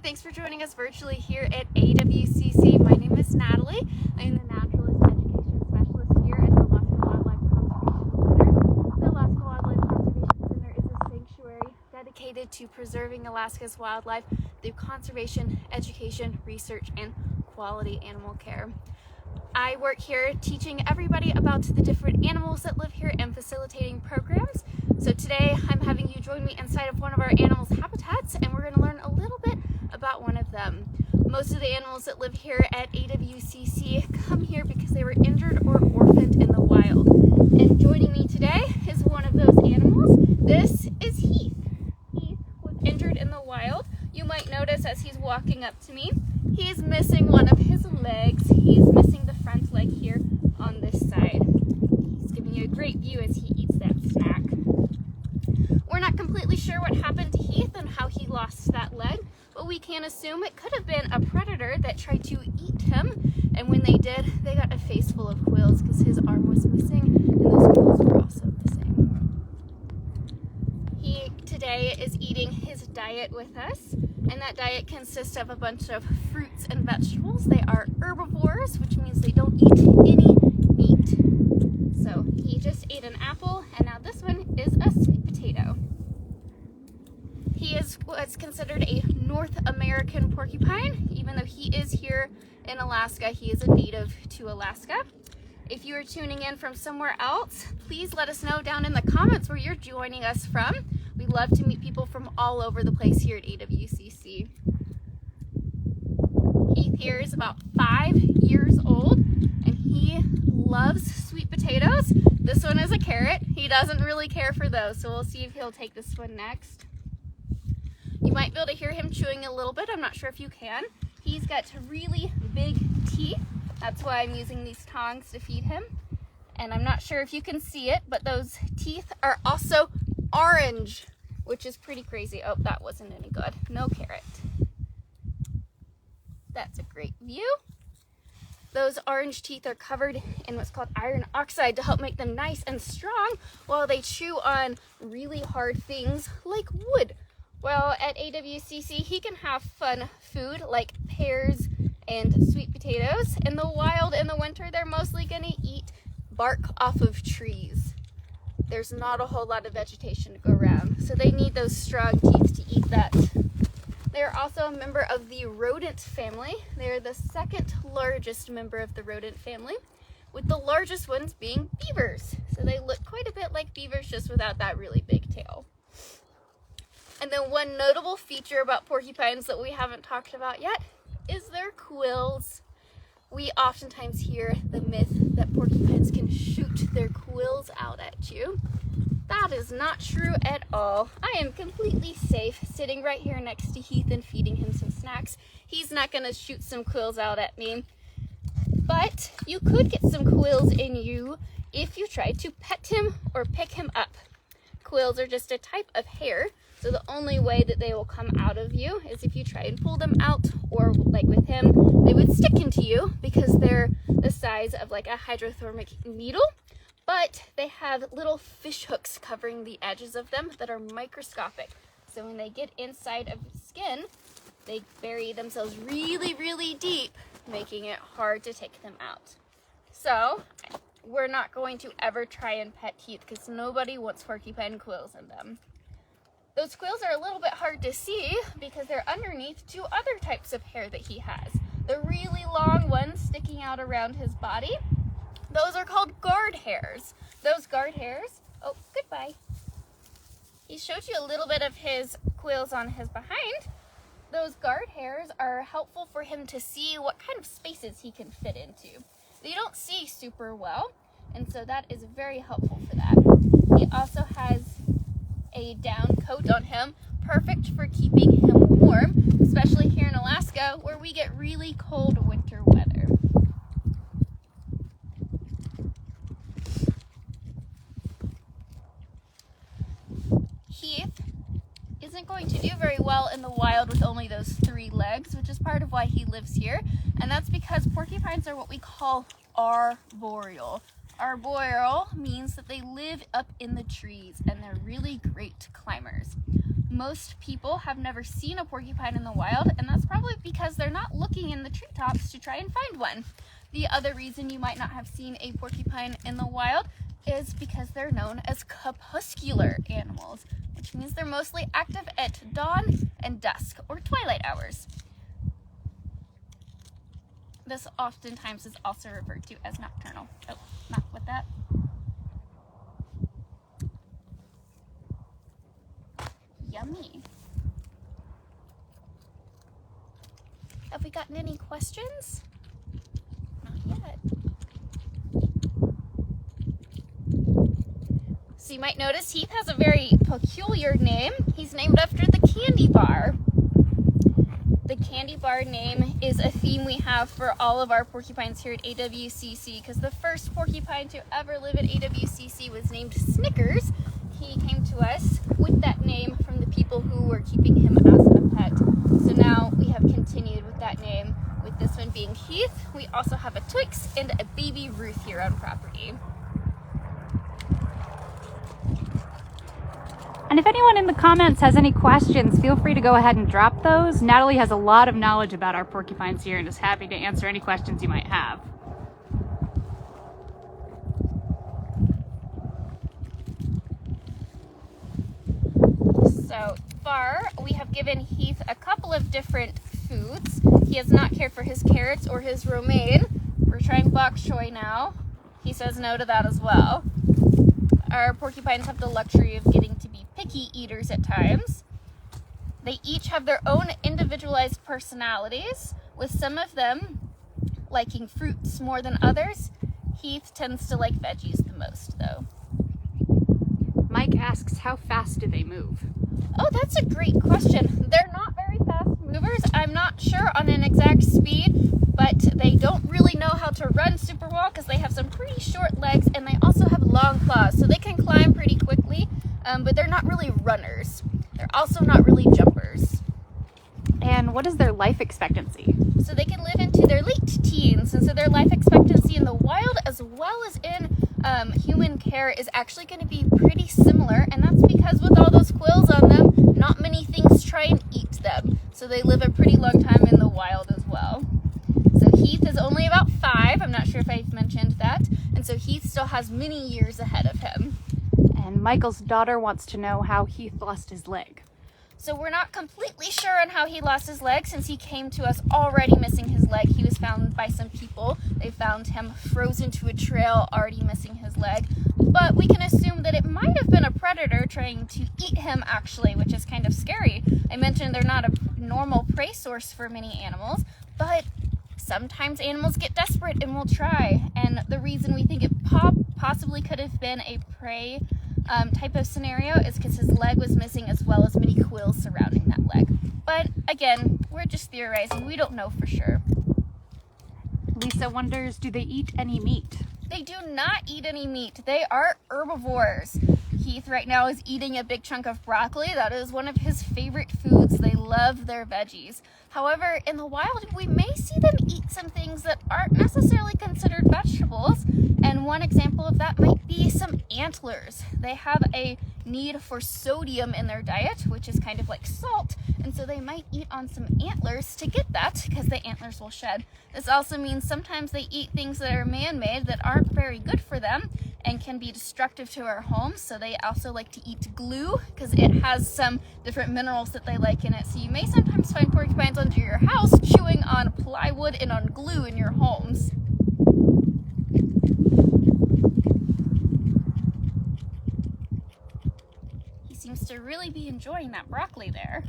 thanks for joining us virtually here at AWCC. My name is Natalie. I'm the Naturalist Education Specialist here at the Alaska Wildlife Conservation Center. The Alaska Wildlife Conservation Center is a sanctuary dedicated to preserving Alaska's wildlife through conservation, education, research, and quality animal care. I work here teaching everybody about the different animals that live here and facilitating programs. So today I'm having you join me inside of one of our animals' habitats, and we're going to learn a little bit about one of them. Most of the animals that live here at AWCC come here because they were injured or orphaned in the wild. And joining me today is one of those animals. This is Heath. Heath was injured in the wild. You might notice as he's walking up to me, he's missing one of his legs. He's missing the front leg here on this side. He's giving you a great view as he eats that snack. We're not completely sure what happened to Heath and how he lost that leg, but we can assume it could have been a predator that tried to eat him, and when they did, they got a face full of quills because his arm was missing and those quills were also missing. He today is eating his diet with us, and that diet consists of a bunch of fruits and vegetables. They are herbivores, which means they don't eat any meat. So he just ate an apple, and now this one is a sweet potato. He is what's considered a North American porcupine. Even though he is here in Alaska, he is a native to Alaska. If you are tuning in from somewhere else, please let us know down in the comments where you're joining us from. We love to meet people from all over the place here at AWCC. Heath here is about 5 years old, and he loves sweet potatoes. This one is a carrot. He doesn't really care for those, so we'll see if he'll take this one next. You might be able to hear him chewing a little bit. I'm not sure if you can. He's got really big teeth. That's why I'm using these tongs to feed him. And I'm not sure if you can see it, but those teeth are also orange, which is pretty crazy. Oh, that wasn't any good. No carrot. That's a great view. Those orange teeth are covered in what's called iron oxide to help make them nice and strong while they chew on really hard things like wood. Well, at AWCC, he can have fun food like pears and sweet potatoes. In the wild, in the winter, they're mostly going to eat bark off of trees. There's not a whole lot of vegetation to go around, so they need those strong teeth to eat that. They're also a member of the rodent family. They're the second largest member of the rodent family, with the largest ones being beavers. So they look quite a bit like beavers, just without that really big tail. And then one notable feature about porcupines that we haven't talked about yet is their quills. We oftentimes hear the myth that porcupines can shoot their quills out at you. That is not true at all. I am completely safe sitting right here next to Heath and feeding him some snacks. He's not going to shoot some quills out at me. But you could get some quills in you if you try to pet him or pick him up. Quills are just a type of hair, so the only way that they will come out of you is if you try and pull them out, or like with him, they would stick into you because they're the size of like a hydrothermic needle, but they have little fish hooks covering the edges of them that are microscopic. So when they get inside of the skin, they bury themselves really, really deep, making it hard to take them out. So we're not going to ever try and pet Heath because nobody wants porcupine quills in them. Those quills are a little bit hard to see because they're underneath two other types of hair that he has. The really long ones sticking out around his body, those are called guard hairs. Those guard hairs, oh, goodbye. He showed you a little bit of his quills on his behind. Those guard hairs are helpful for him to see what kind of spaces he can fit into. They don't see super well, and so that is very helpful for that. He also has a down coat on him, perfect for keeping him warm, especially here in Alaska where we get really cold winter weather. Heath isn't going to do very well in the wild with only those 3 legs, which is part of why he lives here, and that's because porcupines are what we call arboreal. Arboreal means that they live up in the trees and they're really great climbers. Most people have never seen a porcupine in the wild, and that's probably because they're not looking in the treetops to try and find one. The other reason you might not have seen a porcupine in the wild is because they're known as crepuscular animals, which means they're mostly active at dawn and dusk, or twilight hours. This oftentimes is also referred to as nocturnal. Oh, not with that. Yummy. Have we gotten any questions? Not yet. So you might notice Heath has a very peculiar name. He's named after the candy bar. The candy bar name is a theme we have for all of our porcupines here at AWCC, because the first porcupine to ever live at AWCC was named Snickers. He came to us with that name from the people who were keeping him as a pet. So now we have continued with that name, with this one being Heath. We also have a Twix and a baby Ruth here on property. And if anyone in the comments has any questions, feel free to go ahead and drop those. Natalie has a lot of knowledge about our porcupines here and is happy to answer any questions you might have. So far, we have given Heath a couple of different foods. He has not cared for his carrots or his romaine. We're trying bok choy now. He says no to that as well. Our porcupines have the luxury of getting to be picky eaters at times. They each have their own individualized personalities, with some of them liking fruits more than others. Heath tends to like veggies the most, though. Mike asks, how fast do they move? Oh, that's a great question. They're not very fast movers. I'm not sure on an exact speed, but they don't really know how to run super well because they have some pretty short legs, and they also have long claws, so they can climb pretty quickly, but they're not really runners. They're also not really jumpers. And what is their life expectancy? So they can live into their late teens, and so their life expectancy in the wild as well as in human care is actually going to be pretty similar, and that's because with all those quills on them, not many things try and eat them. So they live a pretty long time in the wild as well. So Heath is only about 5. I'm not sure if I've mentioned that. And so Heath still has many years ahead of him. And Michael's daughter wants to know how Heath lost his leg. So we're not completely sure on how he lost his leg, since he came to us already missing his leg. He was found by some people. They found him frozen to a trail, already missing his leg. But we can assume that it might have been a predator trying to eat him, actually, which is kind of scary. I mentioned they're not a normal prey source for many animals, but sometimes animals get desperate and will try. And the reason we think it possibly could have been a prey type of scenario is because his leg was missing, as well as many quills surrounding that leg. But again, we're just theorizing. We don't know for sure. Lisa wonders, do they eat any meat? They do not eat any meat. They are herbivores. Heath right now is eating a big chunk of broccoli. That is one of his favorite foods. They love their veggies. However, in the wild, we may see them eat some things that aren't necessarily considered vegetables. And one example of that might be some antlers. They have a need for sodium in their diet, which is kind of like salt. And so they might eat on some antlers to get that, because the antlers will shed. This also means sometimes they eat things that are man-made that aren't very good for them and can be destructive to our homes. So they also like to eat glue, because it has some different minerals that they like in it. So you may sometimes find porcupines under your house chewing on plywood and on glue in your homes. He seems to really be enjoying that broccoli there.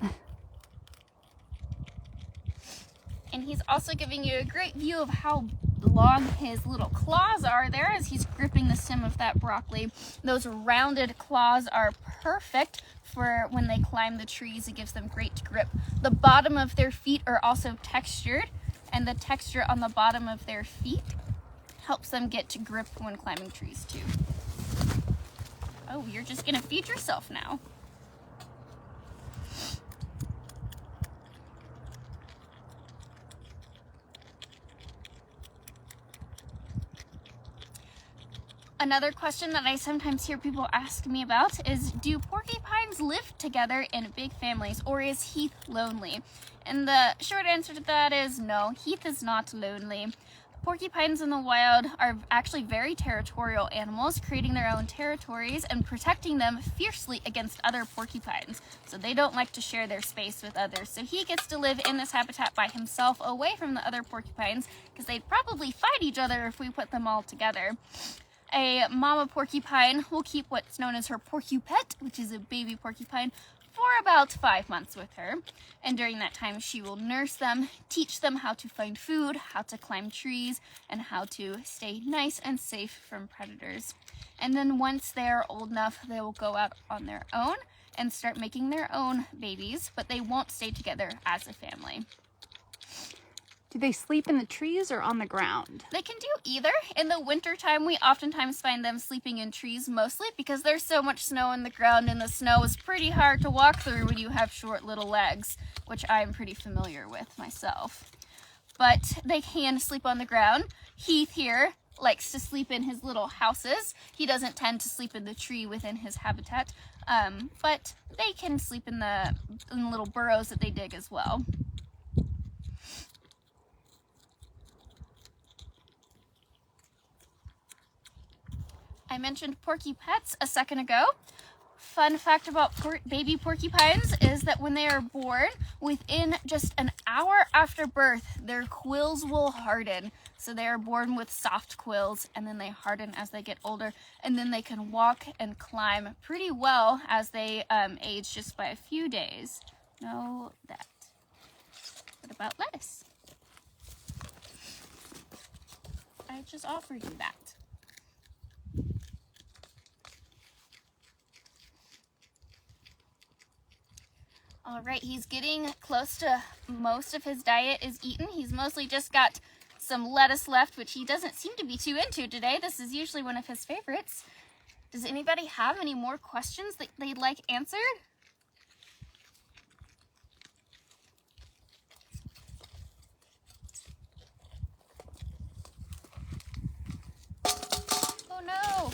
And he's also giving you a great view of how long his little claws are there as he's gripping the stem of that broccoli. Those rounded claws are perfect for when they climb the trees. It gives them great grip. The bottom of their feet are also textured, and the texture on the bottom of their feet helps them get to grip when climbing trees too. Oh, you're just gonna feed yourself now. Another question that I sometimes hear people ask me about is, do porcupines live together in big families, or is Heath lonely? And the short answer to that is no, Heath is not lonely. Porcupines in the wild are actually very territorial animals, creating their own territories and protecting them fiercely against other porcupines. So they don't like to share their space with others. So he gets to live in this habitat by himself, away from the other porcupines, because they'd probably fight each other if we put them all together. A mama porcupine will keep what's known as her porcupet, which is a baby porcupine, for about 5 months with her. And during that time, she will nurse them, teach them how to find food, how to climb trees, and how to stay nice and safe from predators. And then once they're old enough, they will go out on their own and start making their own babies, but they won't stay together as a family. Do they sleep in the trees or on the ground? They can do either. In the wintertime, we oftentimes find them sleeping in trees mostly because there's so much snow in the ground, and the snow is pretty hard to walk through when you have short little legs, which I'm pretty familiar with myself. But they can sleep on the ground. Heath here likes to sleep in his little houses. He doesn't tend to sleep in the tree within his habitat, but they can sleep in the little burrows that they dig as well. I mentioned porcupets a second ago. Fun fact about baby porcupines is that when they are born, within just an hour after birth, their quills will harden. So they are born with soft quills, and then they harden as they get older, and then they can walk and climb pretty well as they age just by a few days. Know that. What about lettuce? I just offered you that. All right, he's getting close to most of his diet is eaten. He's mostly just got some lettuce left, which he doesn't seem to be too into today. This is usually one of his favorites. Does anybody have any more questions that they'd like answered? Oh no!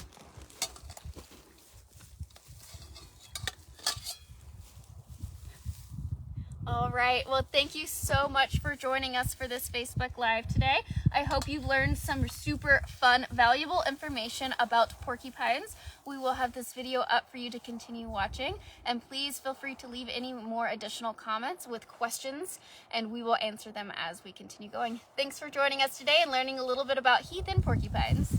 All right, well, thank you so much for joining us for this Facebook Live today. I hope you've learned some super fun, valuable information about porcupines. We will have this video up for you to continue watching, and please feel free to leave any more additional comments with questions, and we will answer them as we continue going. Thanks for joining us today and learning a little bit about Heath and porcupines.